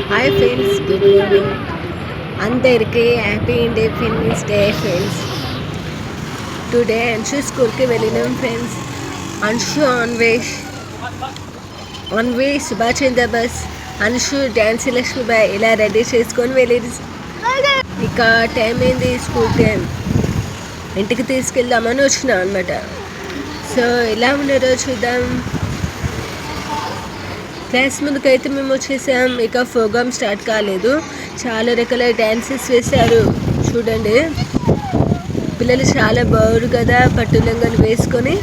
Hi friends, good morning అందరికీ. Happy independence day friends. Today Anshu స్కూల్కి వెళ్ళినాం friends. Anshu on way Subhash Chandra Bose. Anshu Jhansi Lakshmibai ఇలా రెడీ చేసుకొని వెళ్ళేది. ఇక టైం అయింది, స్కూల్ టైం. ఇంటికి తీసుకెళ్దామని వచ్చినాం అనమాట. సో ఎలా ఉన్నారో చూద్దాం. క్లాస్ ముందుకైతే మేము వచ్చేసాం. ఇక ప్రోగ్రామ్ స్టార్ట్ కాలేదు. చాలా రకాల డ్యాన్సెస్ వేశారు చూడండి. పిల్లలు చాలా బాగుండు కదా, పట్టు లంగాలు వేసుకొని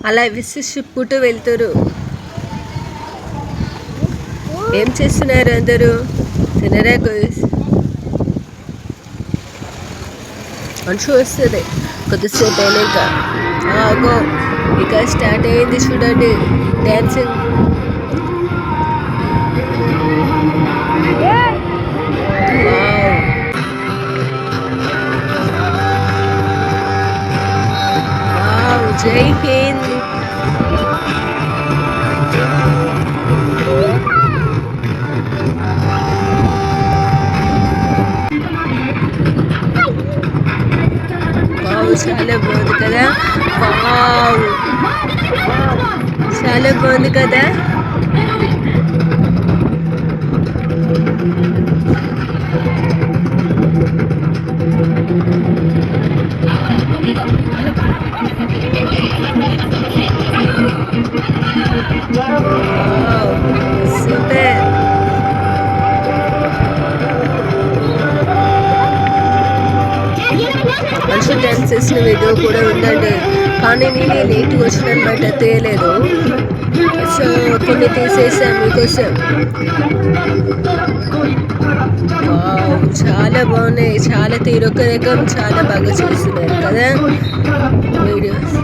అలా విసిపుట్టు వెళ్తారు. ఏం చేస్తున్నారు అందరూ? తినరా గోస్? మనిషి వస్తుంది కొద్దిసేపు అయినాక. ఆగో, ఇక స్టార్ట్ అయింది చూడండి డ్యాన్సింగ్. జై హింద్. చాలా బాగుంది కదా, చాలా బాగుంది కదా. సూపర్. మంచి డాన్స్ చేసిన వీడియో కూడా ఉందండి, కానీ నేనే లేట్గా వచ్చిన అనమాట, తీయలేదు. సో కొన్ని తీసేసాం మీకోసం. చాలా బాగున్నాయి, చాలా తీరొక్క రకం, చాలా బాగా చేస్తున్నారు కదా వీడియోస్.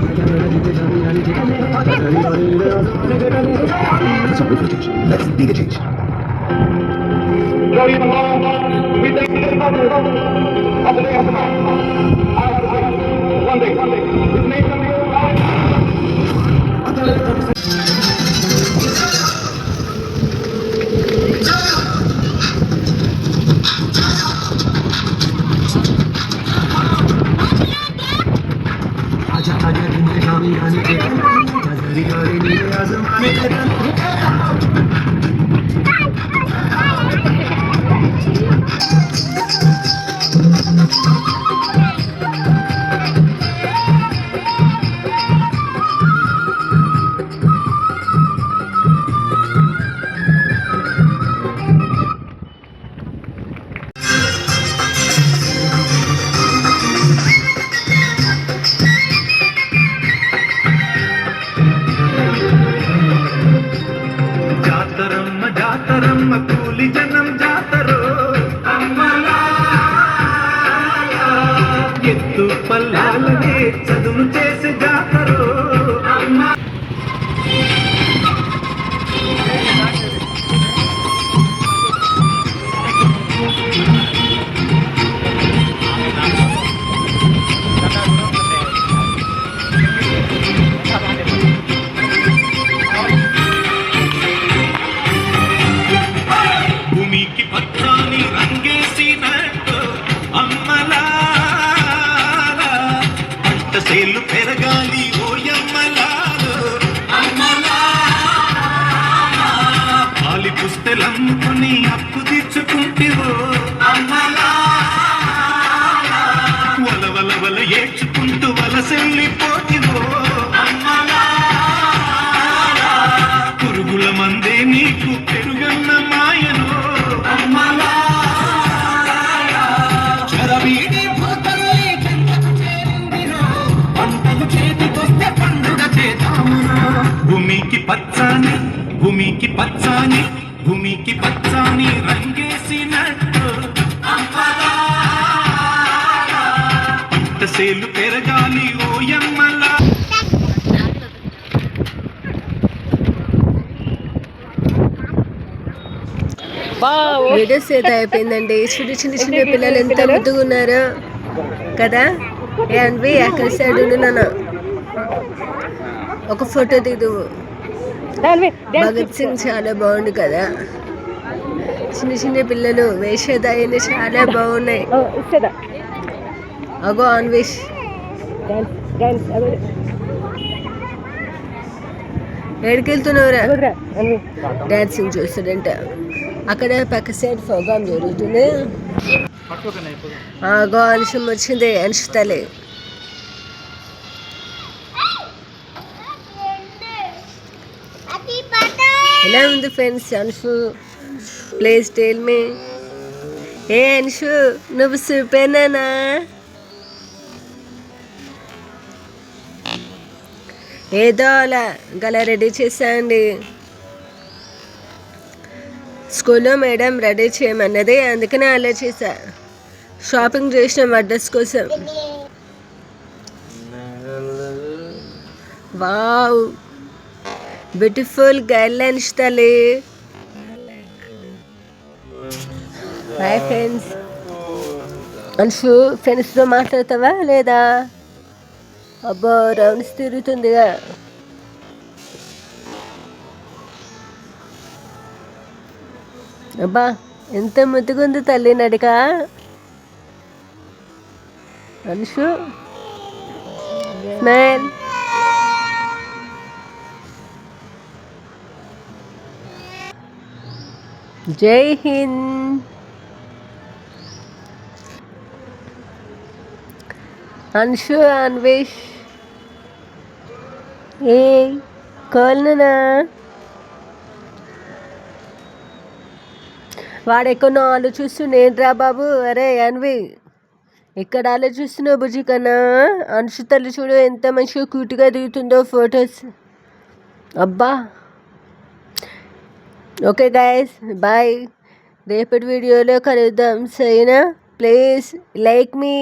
కూలి జనం జాతరో ఎత్తు పల్లాలనే చదువు చేసి జాతరో. సేలు పెరగాలి ఓయమ్మలాలో, పాలి పుస్తెలమ్ముకొని అప్పు తీర్చుకుంటివో, వలవల ఏడ్చుకుంటూ వలసెళ్ళిపోతివో. పురుగుల మందే నీకు పెరుగన్న మాయను, చరవీడి భూమికి పచ్చాని, భూమికి పచ్చాని, భూమికి పచ్చాని రంగేసినట్టు సేలు పెరగాలి ఓయమ్మలా. వీడియోస్ అయితే అయిపోయిందండి. చిన్న చిన్న పిల్లలు ఎంత ముద్దుగా ఉన్నారో కదా. అన్వి అక్కడ సైడ్ నాన్న ఒక ఫోటో దిగు. భగత్ సింగ్ చాలా బాగుంది కదా. చిన్న చిన్న పిల్లలు వేషధారణ చాలా బాగున్నాయి. అగో అన్వేష్ ఎక్కడికెళ్తున్నావురా? డాన్సింగ్ చూస్తాడంట. అక్కడ పక్క సైడ్ ప్రోగ్రామ్ జరుగుతుంది. అగో అనుషం వచ్చింది, అనుషుతలే. ఎలా ఉంది friends Anushu? Please tell me. ఏ అనుషు, నువ్వు సూపర్నా? ఏదో అలా గల రెడీ చేశాండి. స్కూల్లో మేడం రెడీ చేయమన్నది, అందుకనే అలా చేశా. షాపింగ్ చేసిన డ్రెస్ కోసం. వావ్, బ్యూటిఫుల్ గర్ల్ అనుష్తలే. Hi friends. అనుషు, ఫ్రెండ్స్తో మాట్లాడతావా లేదా? అబ్బా, రౌండ్స్ తిరుగుతుందిగా. అబ్బా, ఎంత ముద్దుగుంది తల్లి నడిక. అనుషు స్మైల్. జై హింద్. అనుషు, అన్వేష్, ఏ కోల్నా? వాడెక్కడో ఆలోచిస్తుండేంట్రా బాబు. అరే అన్వి, ఎక్కడ ఆలోచిస్తున్నావు బుజ్జి కన్నా? అనుషు తల్లి చూడు ఎంత మంచిగా క్యూట్గా దిగుతుందో ఫొటోస్. అబ్బా. Okay guys, bye. రేపటి వీడియోలో కలుద్దాం, సరేనా? Please like me.